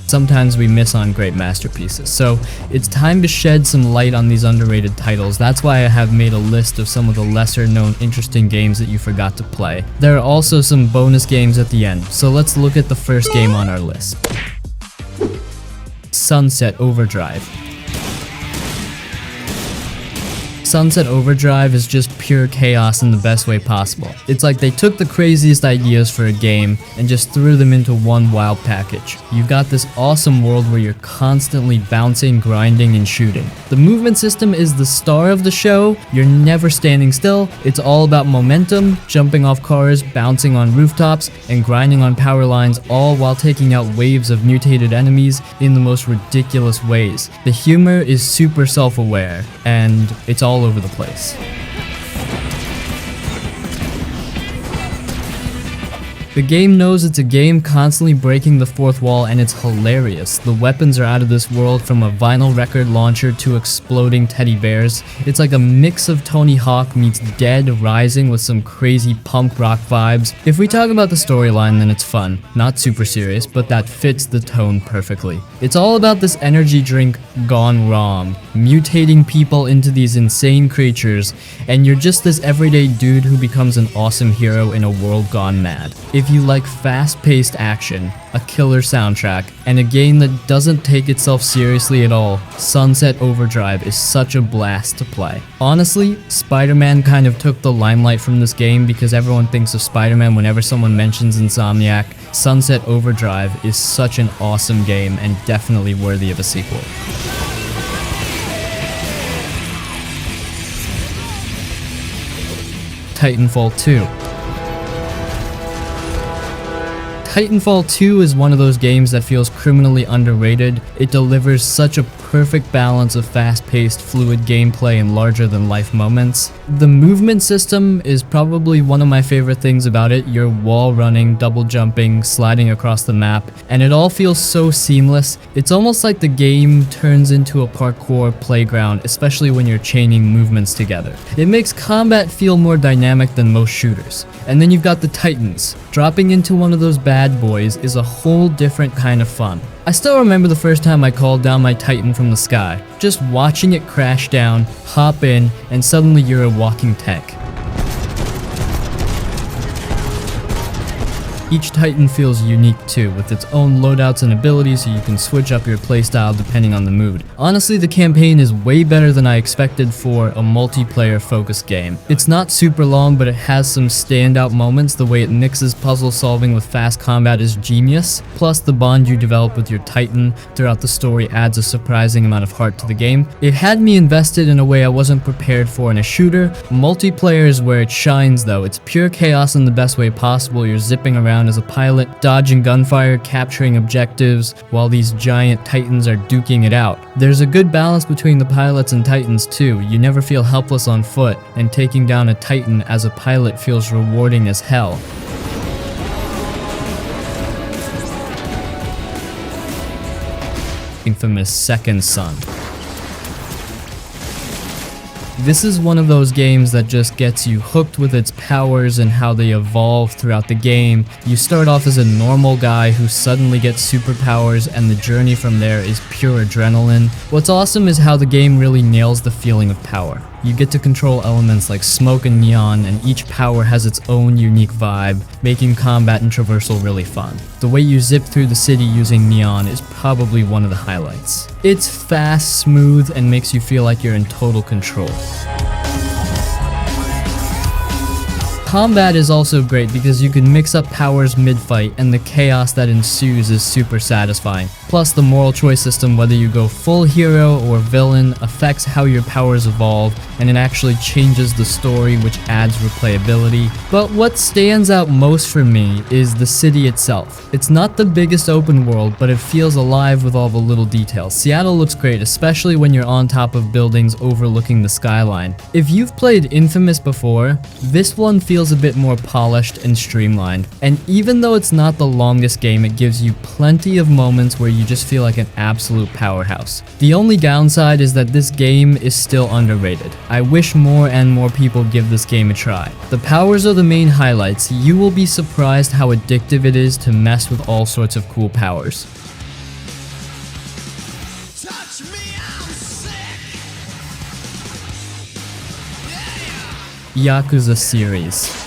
Sometimes we miss on great masterpieces, so it's time to shed some light on these underrated titles. That's why I have made a list of some of the lesser known interesting games that you forgot to play. There are also some bonus games at the end, so let's look at the first game on our list. Sunset Overdrive. Sunset Overdrive is just pure chaos in the best way possible. It's like they took the craziest ideas for a game and just threw them into one wild package. You've got this awesome world where you're constantly bouncing, grinding, and shooting. The movement system is the star of the show. You're never standing still. It's all about momentum, jumping off cars, bouncing on rooftops, and grinding on power lines, all while taking out waves of mutated enemies in the most ridiculous ways. The humor is super self-aware, and it's all over the place. The game knows it's a game, constantly breaking the fourth wall, and it's hilarious. The weapons are out of this world, from a vinyl record launcher to exploding teddy bears. It's like a mix of Tony Hawk meets Dead Rising with some crazy punk rock vibes. If we talk about the storyline, then it's fun. Not super serious, but that fits the tone perfectly. It's all about this energy drink gone wrong, mutating people into these insane creatures, and you're just this everyday dude who becomes an awesome hero in a world gone mad. If you like fast-paced action, a killer soundtrack, and a game that doesn't take itself seriously at all, Sunset Overdrive is such a blast to play. Honestly, Spider-Man kind of took the limelight from this game because everyone thinks of Spider-Man whenever someone mentions Insomniac. Sunset Overdrive is such an awesome game and definitely worthy of a sequel. Titanfall 2. Titanfall 2 is one of those games that feels criminally underrated. It delivers such a perfect balance of fast-paced, fluid gameplay and larger-than-life moments. The movement system is probably one of my favorite things about it. You're wall running, double jumping, sliding across the map, and it all feels so seamless. It's almost like the game turns into a parkour playground, especially when you're chaining movements together. It makes combat feel more dynamic than most shooters. And then you've got the Titans. Dropping into one of those bad boys is a whole different kind of fun. I still remember the first time I called down my Titan from the sky. Just watching it crash down, hop in, and suddenly you're a walking tank. Each Titan feels unique too, with its own loadouts and abilities, so you can switch up your playstyle depending on the mood. Honestly, the campaign is way better than I expected for a multiplayer focused game. It's not super long, but it has some standout moments. The way it mixes puzzle solving with fast combat is genius. Plus, the bond you develop with your Titan throughout the story adds a surprising amount of heart to the game. It had me invested in a way I wasn't prepared for in a shooter. Multiplayer is where it shines though. It's pure chaos in the best way possible. You're zipping around as a pilot, dodging gunfire, capturing objectives, while these giant Titans are duking it out. There's a good balance between the pilots and Titans too. You never feel helpless on foot, and taking down a Titan as a pilot feels rewarding as hell. Infamous Second Son. This is one of those games that just gets you hooked with its powers and how they evolve throughout the game. You start off as a normal guy who suddenly gets superpowers, and the journey from there is pure adrenaline. What's awesome is how the game really nails the feeling of power. You get to control elements like smoke and neon, and each power has its own unique vibe, making combat and traversal really fun. The way you zip through the city using neon is probably one of the highlights. It's fast, smooth, and makes you feel like you're in total control. Combat is also great because you can mix up powers mid-fight, and the chaos that ensues is super satisfying. Plus, the moral choice system, whether you go full hero or villain, affects how your powers evolve, and it actually changes the story, which adds replayability. But what stands out most for me is the city itself. It's not the biggest open world, but it feels alive with all the little details. Seattle looks great, especially when you're on top of buildings overlooking the skyline. If you've played Infamous before, this one feels a bit more polished and streamlined. And even though it's not the longest game, it gives you plenty of moments where you just feel like an absolute powerhouse. The only downside is that this game is still underrated. I wish more and more people give this game a try. The powers are the main highlights. You will be surprised how addictive it is to mess with all sorts of cool powers. Yakuza Series.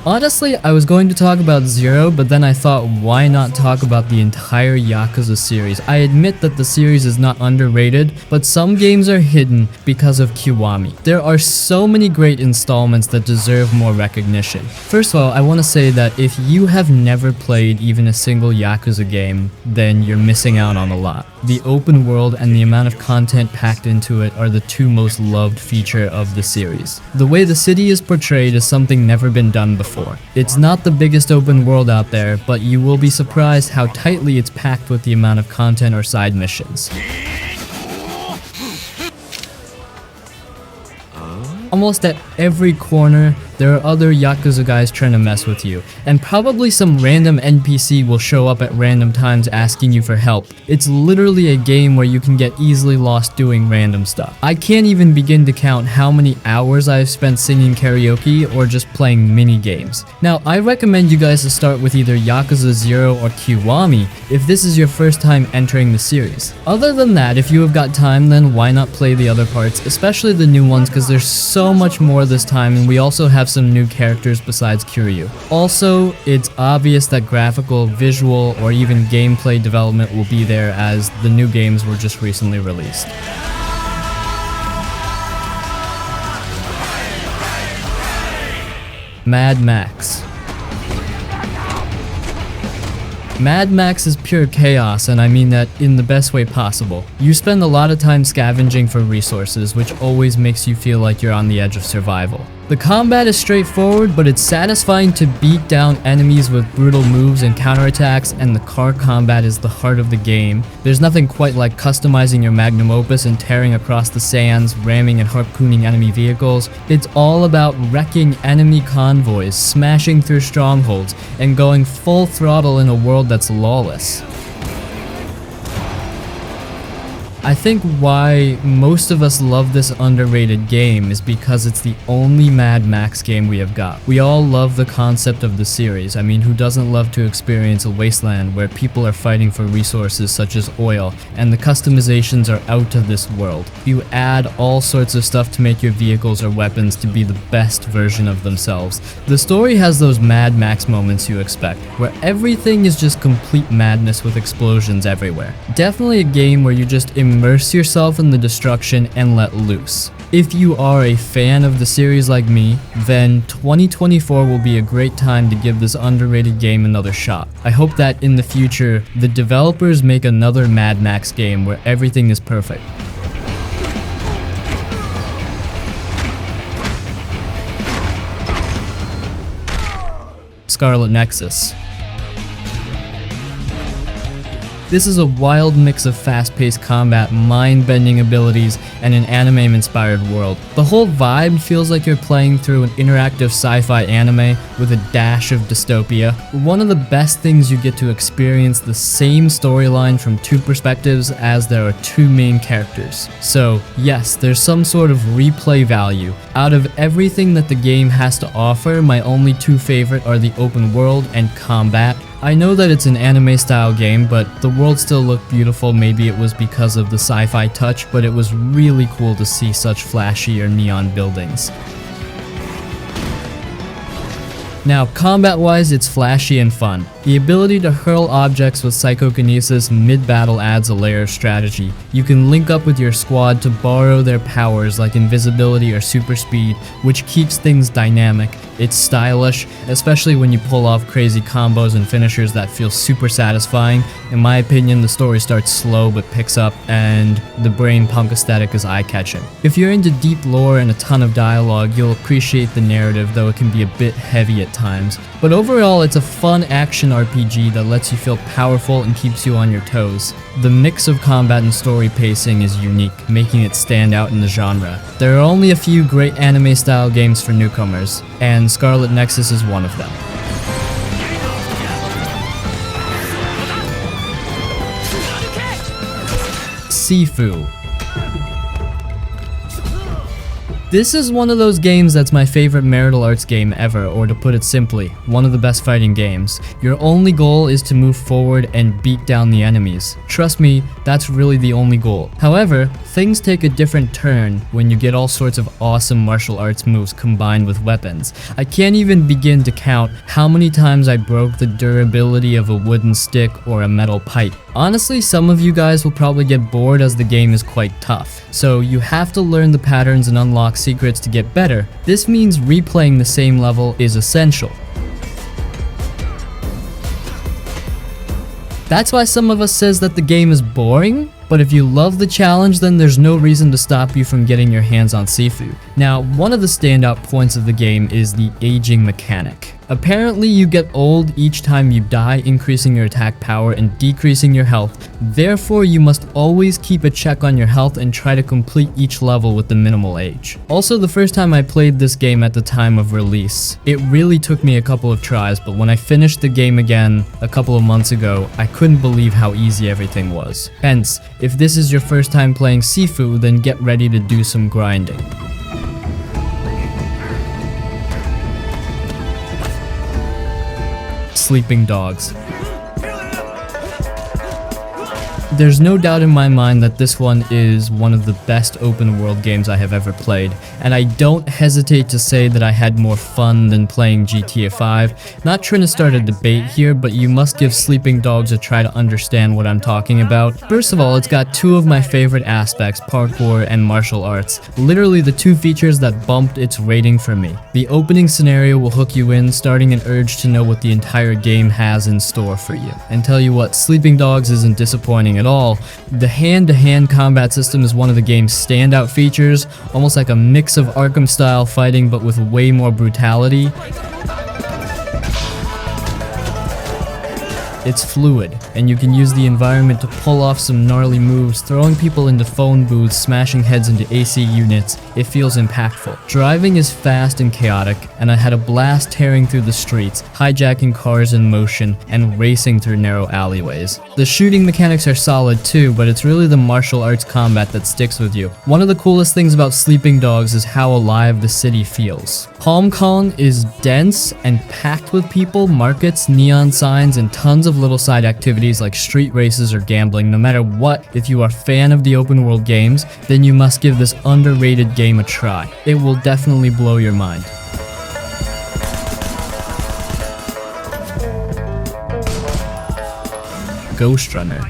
Honestly, I was going to talk about Zero, but then I thought, why not talk about the entire Yakuza series? I admit that the series is not underrated, but some games are hidden because of Kiwami. There are so many great installments that deserve more recognition. First of all, I want to say that if you have never played even a single Yakuza game, then you're missing out on a lot. The open world and the amount of content packed into it are the two most loved feature of the series. The way the city is portrayed is something never been done before. It's not the biggest open world out there, but you will be surprised how tightly it's packed with the amount of content or side missions. Almost at every corner, there are other Yakuza guys trying to mess with you, and probably some random NPC will show up at random times asking you for help. It's literally a game where you can get easily lost doing random stuff. I can't even begin to count how many hours I've spent singing karaoke or just playing mini games. Now, I recommend you guys to start with either Yakuza 0 or Kiwami if this is your first time entering the series. Other than that, if you have got time, then why not play the other parts, especially the new ones, because there's so much more this time, and we also have some new characters besides Kiryu. Also, it's obvious that graphical, visual, or even gameplay development will be there as the new games were just recently released. Mad Max. Mad Max is pure chaos, and I mean that in the best way possible. You spend a lot of time scavenging for resources, which always makes you feel like you're on the edge of survival. The combat is straightforward, but it's satisfying to beat down enemies with brutal moves and counterattacks, and the car combat is the heart of the game. There's nothing quite like customizing your magnum opus and tearing across the sands, ramming and harpooning enemy vehicles. It's all about wrecking enemy convoys, smashing through strongholds, and going full throttle in a world that's lawless. I think why most of us love this underrated game is because it's the only Mad Max game we have got. We all love the concept of the series. I mean, who doesn't love to experience a wasteland where people are fighting for resources such as oil, and the customizations are out of this world. You add all sorts of stuff to make your vehicles or weapons to be the best version of themselves. The story has those Mad Max moments you expect, where everything is just complete madness with explosions everywhere. Definitely a game where you just immerse yourself in the destruction and let loose. If you are a fan of the series like me, then 2024 will be a great time to give this underrated game another shot. I hope that in the future, the developers make another Mad Max game where everything is perfect. Scarlet Nexus. This is a wild mix of fast-paced combat, mind-bending abilities, and an anime-inspired world. The whole vibe feels like you're playing through an interactive sci-fi anime with a dash of dystopia. One of the best things, you get to experience the same storyline from two perspectives as there are two main characters. So yes, there's some sort of replay value. Out of everything that the game has to offer, my only two favorite are the open world and combat. I know that it's an anime style game, but the world still looked beautiful. Maybe it was because of the sci-fi touch, but it was really cool to see such flashy or neon buildings. Now, combat-wise, it's flashy and fun. The ability to hurl objects with psychokinesis mid-battle adds a layer of strategy. You can link up with your squad to borrow their powers like invisibility or super speed, which keeps things dynamic. It's stylish, especially when you pull off crazy combos and finishers that feel super satisfying. In my opinion, the story starts slow but picks up, and the brain punk aesthetic is eye-catching. If you're into deep lore and a ton of dialogue, you'll appreciate the narrative, though it can be a bit heavy at times. But overall, it's a fun action RPG that lets you feel powerful and keeps you on your toes. The mix of combat and story pacing is unique, making it stand out in the genre. There are only a few great anime-style games for newcomers, and Scarlet Nexus is one of them. Seafu. This is one of those games that's my favorite marital arts game ever, or to put it simply, one of the best fighting games. Your only goal is to move forward and beat down the enemies. Trust me, that's really the only goal. However, things take a different turn when you get all sorts of awesome martial arts moves combined with weapons. I can't even begin to count how many times I broke the durability of a wooden stick or a metal pipe. Honestly, some of you guys will probably get bored as the game is quite tough, so you have to learn the patterns and unlock secrets to get better. This means replaying the same level is essential. That's why some of us says that the game is boring, but if you love the challenge, then there's no reason to stop you from getting your hands on Seafu. Now, one of the standout points of the game is the aging mechanic. Apparently, you get old each time you die, increasing your attack power and decreasing your health. Therefore, you must always keep a check on your health and try to complete each level with the minimal age. Also, the first time I played this game at the time of release, it really took me a couple of tries, but when I finished the game again a couple of months ago, I couldn't believe how easy everything was. Hence, if this is your first time playing Seafu, then get ready to do some grinding. Sleeping dogs. There's no doubt in my mind that this one is one of the best open world games I have ever played, and I don't hesitate to say that I had more fun than playing GTA 5. Not trying to start a debate here, but you must give Sleeping Dogs a try to understand what I'm talking about. First of all, it's got two of my favorite aspects, parkour and martial arts. Literally the two features that bumped its rating for me. The opening scenario will hook you in, starting an urge to know what the entire game has in store for you. And tell you what, Sleeping Dogs isn't disappointing at all. The hand-to-hand combat system is one of the game's standout features, almost like a mix of Arkham-style fighting but with way more brutality. It's fluid, and you can use the environment to pull off some gnarly moves, throwing people into phone booths, smashing heads into AC units. It feels impactful. Driving is fast and chaotic, and I had a blast tearing through the streets, hijacking cars in motion, and racing through narrow alleyways. The shooting mechanics are solid too, but it's really the martial arts combat that sticks with you. One of the coolest things about Sleeping Dogs is how alive the city feels. Hong Kong is dense and packed with people, markets, neon signs, and tons of little side activities like street races or gambling. No matter what, if you are a fan of the open world games, then you must give this underrated game a try. It will definitely blow your mind. Ghostrunner.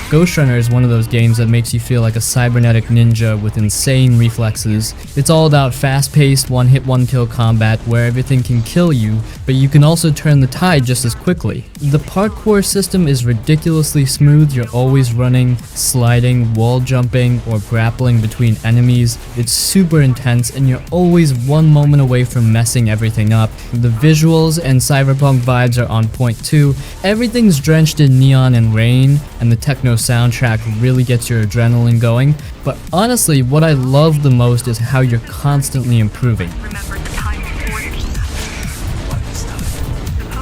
Ghostrunner is one of those games that makes you feel like a cybernetic ninja with insane reflexes. It's all about fast-paced, one-hit, one-kill combat where everything can kill you, but you can also turn the tide just as quickly. The parkour system is ridiculously smooth. You're always running, sliding, wall jumping, or grappling between enemies. It's super intense, and you're always one moment away from messing everything up. The visuals and cyberpunk vibes are on point too. Everything's drenched in neon and rain, and the techno soundtrack really gets your adrenaline going. But honestly, what I love the most is how you're constantly improving.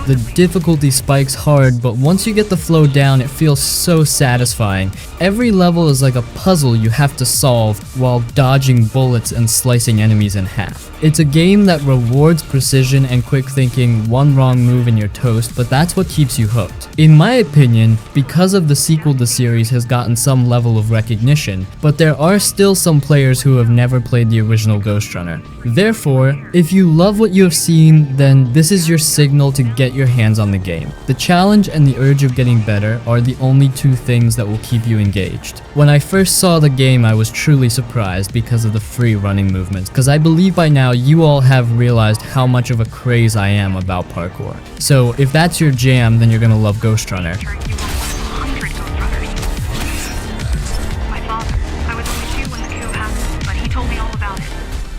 The difficulty spikes hard, but once you get the flow down, it feels so satisfying. Every level is like a puzzle you have to solve while dodging bullets and slicing enemies in half. It's a game that rewards precision and quick thinking. One wrong move and you're toast, but that's what keeps you hooked. In my opinion, because of the sequel, the series has gotten some level of recognition, but there are still some players who have never played the original Ghostrunner. Therefore, if you love what you have seen, then this is your signal to get your hands on the game. The challenge and the urge of getting better are the only two things that will keep you engaged. When I first saw the game, I was truly surprised because of the free running movements, because I believe by now you all have realized how much of a craze I am about parkour. So if that's your jam, then you're gonna love Ghostrunner.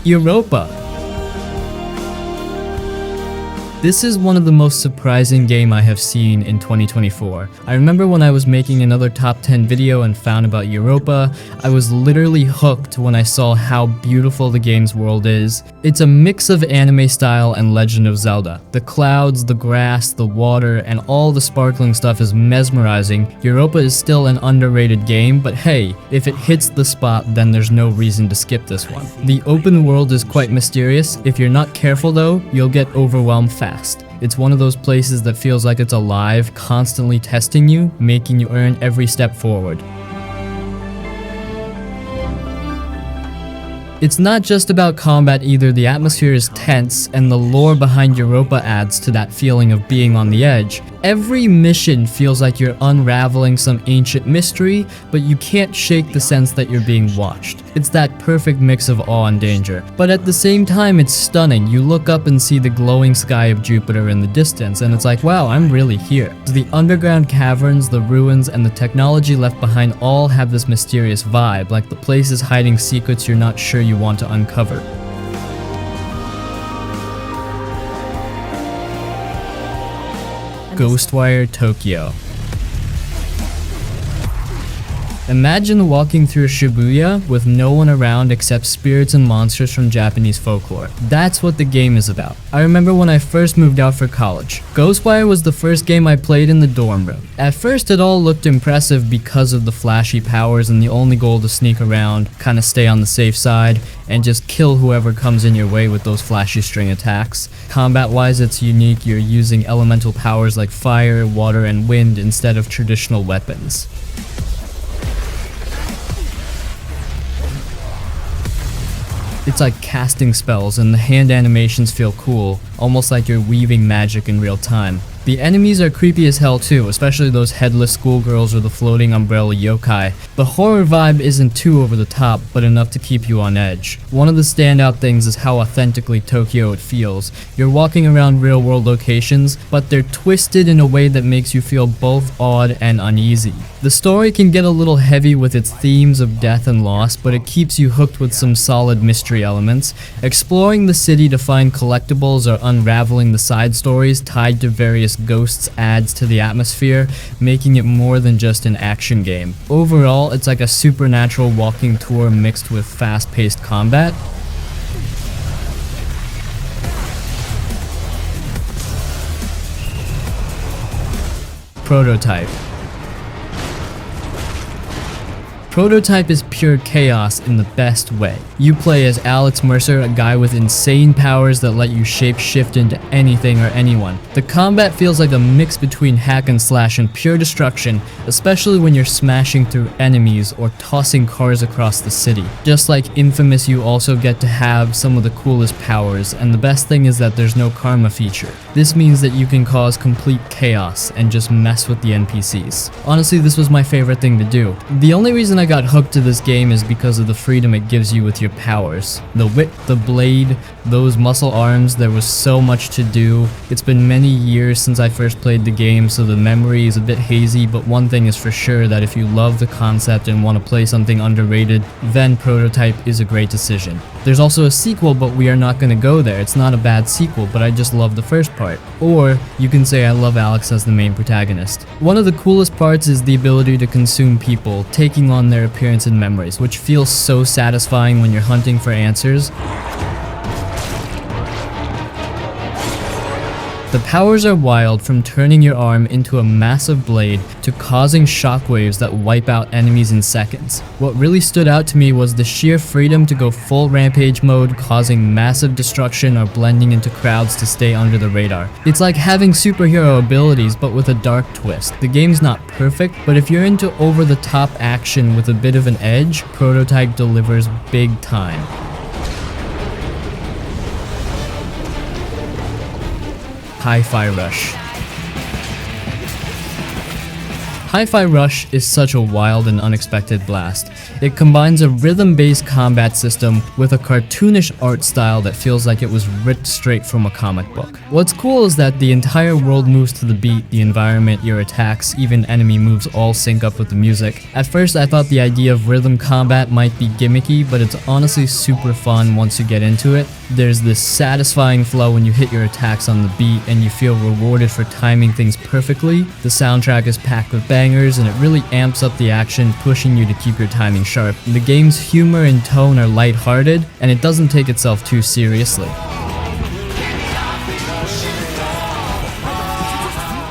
Europa. This is one of the most surprising game I have seen in 2024. I remember when I was making another top 10 video and found about Europa, I was literally hooked when I saw how beautiful the game's world is. It's a mix of anime style and Legend of Zelda. The clouds, the grass, the water, and all the sparkling stuff is mesmerizing. Europa is still an underrated game, but hey, if it hits the spot, then there's no reason to skip this one. The open world is quite mysterious. If you're not careful though, you'll get overwhelmed fast. It's one of those places that feels like it's alive, constantly testing you, making you earn every step forward. It's not just about combat either, the atmosphere is tense, and the lore behind Europa adds to that feeling of being on the edge. Every mission feels like you're unraveling some ancient mystery, but you can't shake the sense that you're being watched. It's that perfect mix of awe and danger. But at the same time, it's stunning. You look up and see the glowing sky of Jupiter in the distance, and it's like, wow, I'm really here. The underground caverns, the ruins, and the technology left behind all have this mysterious vibe, like the place is hiding secrets you're not sure you want to uncover. Ghostwire Tokyo. Imagine walking through Shibuya with no one around except spirits and monsters from Japanese folklore. That's what the game is about. I remember when I first moved out for college. Ghostwire was the first game I played in the dorm room. At first it all looked impressive because of the flashy powers and the only goal to sneak around, kinda stay on the safe side, and just kill whoever comes in your way with those flashy string attacks. Combat-wise, it's unique. You're using elemental powers like fire, water, and wind instead of traditional weapons. It's like casting spells, and the hand animations feel cool, almost like you're weaving magic in real time. The enemies are creepy as hell too, especially those headless schoolgirls or the floating umbrella yokai. The horror vibe isn't too over the top, but enough to keep you on edge. One of the standout things is how authentically Tokyo it feels. You're walking around real world locations, but they're twisted in a way that makes you feel both awed and uneasy. The story can get a little heavy with its themes of death and loss, but it keeps you hooked with some solid mystery elements. Exploring the city to find collectibles or unraveling the side stories tied to various ghosts adds to the atmosphere, making it more than just an action game. Overall, it's like a supernatural walking tour mixed with fast-paced combat. Prototype. Prototype is pure chaos in the best way. You play as Alex Mercer, a guy with insane powers that let you shape-shift into anything or anyone. The combat feels like a mix between hack and slash and pure destruction, especially when you're smashing through enemies or tossing cars across the city. Just like Infamous, you also get to have some of the coolest powers, and the best thing is that there's no karma feature. This means that you can cause complete chaos and just mess with the NPCs. Honestly, this was my favorite thing to do. The only reason I got hooked to this game is because of the freedom it gives you with your powers. The whip, the blade, those muscle arms, there was so much to do. It's been many years since I first played the game, so the memory is a bit hazy, but one thing is for sure, that if you love the concept and want to play something underrated, then Prototype is a great decision. There's also a sequel, but we are not going to go there. It's not a bad sequel, but I just love the first part. Or you can say I love Alex as the main protagonist. One of the coolest parts is the ability to consume people, taking on their appearance and memories, which feels so satisfying when you're hunting for answers. The powers are wild, from turning your arm into a massive blade to causing shockwaves that wipe out enemies in seconds. What really stood out to me was the sheer freedom to go full rampage mode, causing massive destruction or blending into crowds to stay under the radar. It's like having superhero abilities but with a dark twist. The game's not perfect, but if you're into over-the-top action with a bit of an edge, Prototype delivers big time. HiFi Rush. HiFi Rush is such a wild and unexpected blast. It combines a rhythm-based combat system with a cartoonish art style that feels like it was ripped straight from a comic book. What's cool is that the entire world moves to the beat, the environment, your attacks, even enemy moves all sync up with the music. At first I thought the idea of rhythm combat might be gimmicky, but it's honestly super fun once you get into it. There's this satisfying flow when you hit your attacks on the beat and you feel rewarded for timing things perfectly. The soundtrack is packed with bangers and it really amps up the action, pushing you to keep your timing sharp. The game's humor and tone are lighthearted and it doesn't take itself too seriously.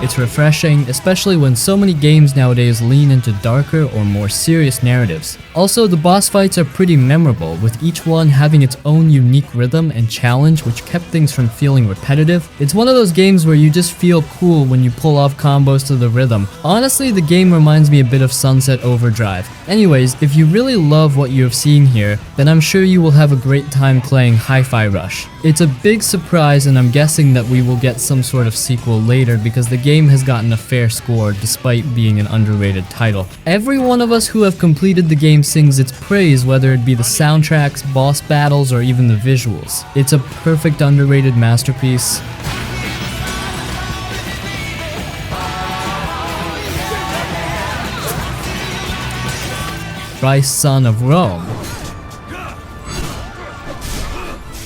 It's refreshing, especially when so many games nowadays lean into darker or more serious narratives. Also, the boss fights are pretty memorable, with each one having its own unique rhythm and challenge which kept things from feeling repetitive. It's one of those games where you just feel cool when you pull off combos to the rhythm. Honestly, the game reminds me a bit of Sunset Overdrive. Anyways, if you really love what you have seen here, then I'm sure you will have a great time playing HiFi Rush. It's a big surprise and I'm guessing that we will get some sort of sequel later because the game has gotten a fair score despite being an underrated title. Every one of us who have completed the game sings its praise, whether it be the soundtracks, boss battles, or even the visuals. It's a perfect underrated masterpiece. Rice, Son of Rome.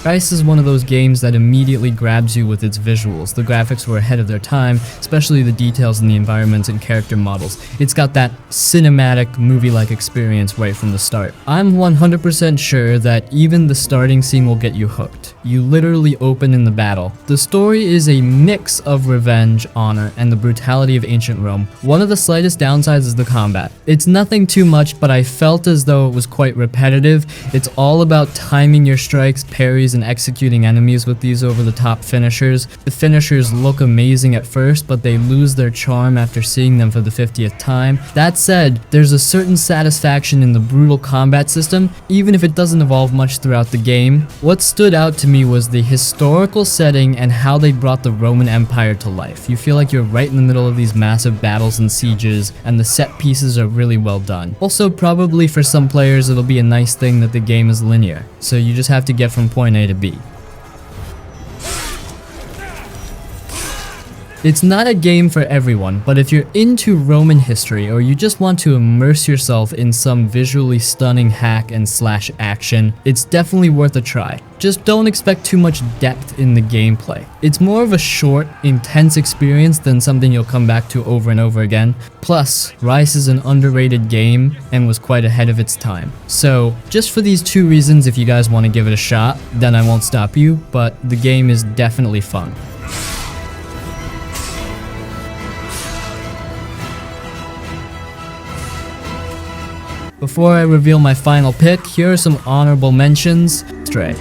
Rice is one of those games that immediately grabs you with its visuals. The graphics were ahead of their time, especially the details in the environments and character models. It's got that cinematic, movie-like experience right from the start. I'm 100% sure that even the starting scene will get you hooked. You literally open in the battle. The story is a mix of revenge, honor, and the brutality of ancient Rome. One of the slightest downsides is the combat. It's nothing too much, but I felt as though it was quite repetitive. It's all about timing your strikes, parries, and executing enemies with these over-the-top finishers. The finishers look amazing at first, but they lose their charm after seeing them for the 50th time. That said, there's a certain satisfaction in the brutal combat system, even if it doesn't evolve much throughout the game. What stood out to me was the historical setting and how they brought the Roman Empire to life. You feel like you're right in the middle of these massive battles and sieges, and the set pieces are really well done. Also, probably for some players it'll be a nice thing that the game is linear, so you just have to get from point A to B. It's not a game for everyone, but if you're into Roman history or you just want to immerse yourself in some visually stunning hack and slash action, it's definitely worth a try. Just don't expect too much depth in the gameplay. It's more of a short, intense experience than something you'll come back to over and over again. Plus, Rice is an underrated game and was quite ahead of its time. So, just for these two reasons, if you guys want to give it a shot, then I won't stop you, but the game is definitely fun. Before I reveal my final pick, here are some honorable mentions. Stray.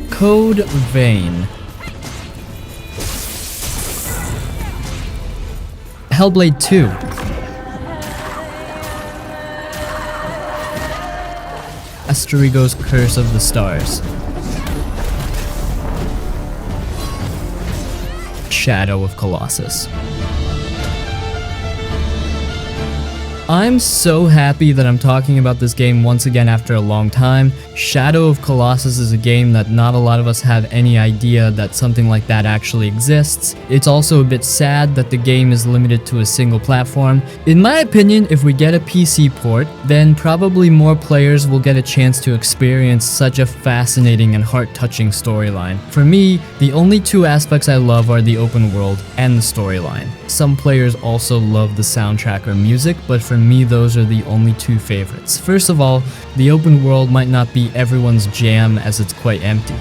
Code Vein. Hellblade 2. Astrigo's Curse of the Stars. Shadow of Colossus. I'm so happy that I'm talking about this game once again after a long time. Shadow of Colossus is a game that not a lot of us have any idea that something like that actually exists. It's also a bit sad that the game is limited to a single platform. In my opinion, if we get a PC port, then probably more players will get a chance to experience such a fascinating and heart-touching storyline. For me, the only two aspects I love are the open world and the storyline. Some players also love the soundtrack or music, but for me those are the only two favorites. First of all, the open world might not be everyone's jam as it's quite empty.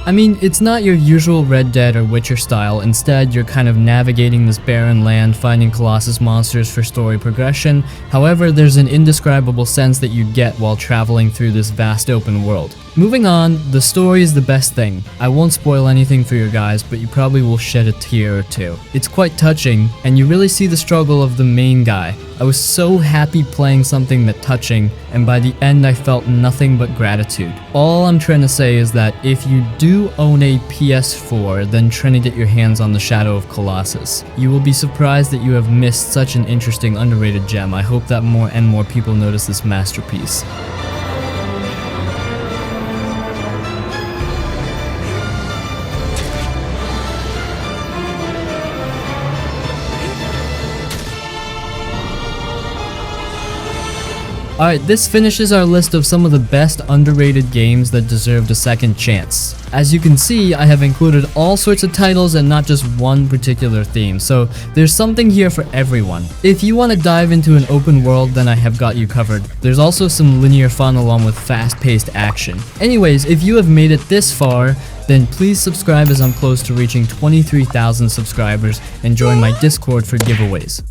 I mean, it's not your usual Red Dead or Witcher style. Instead, you're kind of navigating this barren land, finding Colossus monsters for story progression. However, there's an indescribable sense that you get while traveling through this vast open world. Moving on, the story is the best thing. I won't spoil anything for you guys, but you probably will shed a tear or two. It's quite touching, and you really see the struggle of the main guy. I was so happy playing something that touching, and by the end I felt nothing but gratitude. All I'm trying to say is that if you do own a PS4, then try to get your hands on the Shadow of Colossus. You will be surprised that you have missed such an interesting underrated gem. I hope that more and more people notice this masterpiece. Alright, this finishes our list of some of the best underrated games that deserved a second chance. As you can see, I have included all sorts of titles and not just one particular theme, so there's something here for everyone. If you want to dive into an open world, then I have got you covered. There's also some linear fun along with fast-paced action. Anyways, if you have made it this far, then please subscribe as I'm close to reaching 23,000 subscribers and join my Discord for giveaways.